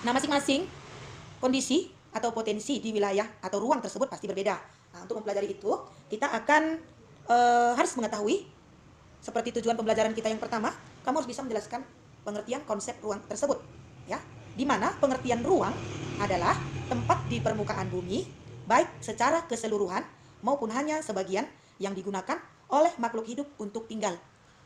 Nah, masing-masing kondisi atau potensi di wilayah atau ruang tersebut pasti berbeda. Nah, untuk mempelajari itu, kita akan harus mengetahui seperti tujuan pembelajaran kita yang pertama, kamu harus bisa menjelaskan pengertian konsep ruang tersebut, ya. Di mana pengertian ruang adalah tempat di permukaan bumi, baik secara keseluruhan maupun hanya sebagian yang digunakan oleh makhluk hidup untuk tinggal.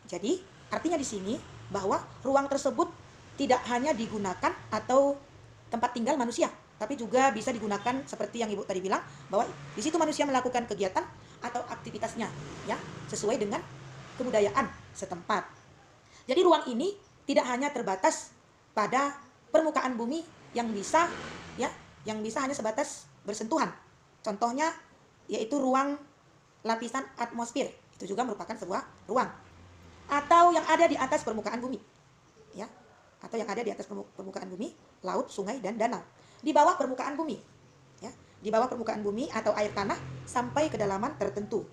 Jadi, artinya di sini bahwa ruang tersebut tidak hanya digunakan atau tempat tinggal manusia, tapi juga bisa digunakan seperti yang Ibu tadi bilang, bahwa di situ manusia melakukan kegiatan atau aktivitasnya, ya, sesuai dengan kebudayaan setempat. Jadi ruang ini tidak hanya terbatas pada permukaan bumi yang bisa, ya, yang bisa hanya sebatas bersentuhan. Contohnya yaitu ruang lapisan atmosfer, itu juga merupakan sebuah ruang. Atau yang ada di atas permukaan bumi, ya, atau yang ada di atas permukaan bumi, laut, sungai, dan danau. Di bawah permukaan bumi, ya, di bawah permukaan bumi atau air tanah sampai kedalaman tertentu.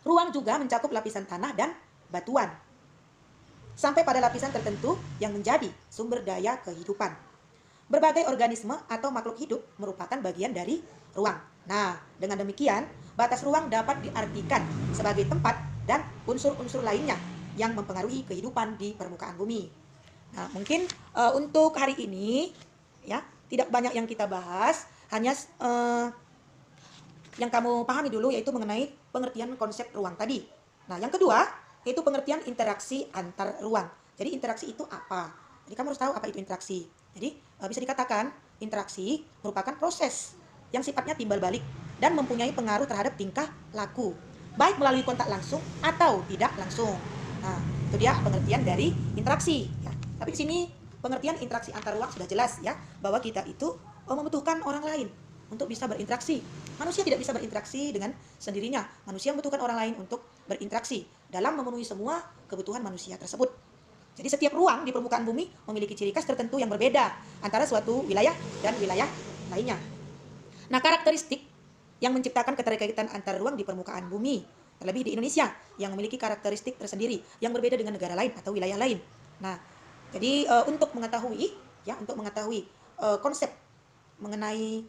Ruang juga mencakup lapisan tanah dan batuan, sampai pada lapisan tertentu yang menjadi sumber daya kehidupan. Berbagai organisme atau makhluk hidup merupakan bagian dari ruang. Nah, dengan demikian, batas ruang dapat diartikan sebagai tempat dan unsur-unsur lainnya yang mempengaruhi kehidupan di permukaan bumi. Nah, mungkin untuk hari ini, ya, tidak banyak yang kita bahas, hanya yang kamu pahami dulu yaitu mengenai pengertian konsep ruang tadi. Nah, yang kedua yaitu pengertian interaksi antar ruang. Jadi interaksi itu apa? Jadi kamu harus tahu apa itu interaksi. Jadi bisa dikatakan interaksi merupakan proses yang sifatnya timbal balik dan mempunyai pengaruh terhadap tingkah laku, baik melalui kontak langsung atau tidak langsung. Nah, itu dia pengertian dari interaksi. Ya. Tapi di sini pengertian interaksi antar ruang sudah jelas, ya, bahwa kita itu membutuhkan orang lain untuk bisa berinteraksi. Manusia tidak bisa berinteraksi dengan sendirinya. Manusia membutuhkan orang lain untuk berinteraksi dalam memenuhi semua kebutuhan manusia tersebut. Jadi setiap ruang di permukaan bumi memiliki ciri khas tertentu yang berbeda antara suatu wilayah dan wilayah lainnya. Nah, karakteristik yang menciptakan keterkaitan antar ruang di permukaan bumi, terlebih di Indonesia yang memiliki karakteristik tersendiri yang berbeda dengan negara lain atau wilayah lain. Nah, jadi untuk mengetahui, ya, untuk mengetahui konsep mengenai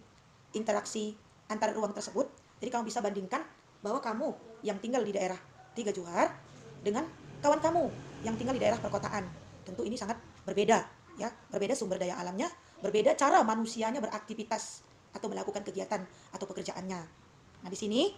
interaksi antar ruang tersebut, jadi kamu bisa bandingkan bahwa kamu yang tinggal di daerah Tiga Johar dengan kawan kamu yang tinggal di daerah perkotaan. Tentu ini sangat berbeda, ya, berbeda sumber daya alamnya, berbeda cara manusianya beraktivitas atau melakukan kegiatan atau pekerjaannya. Nah, di sini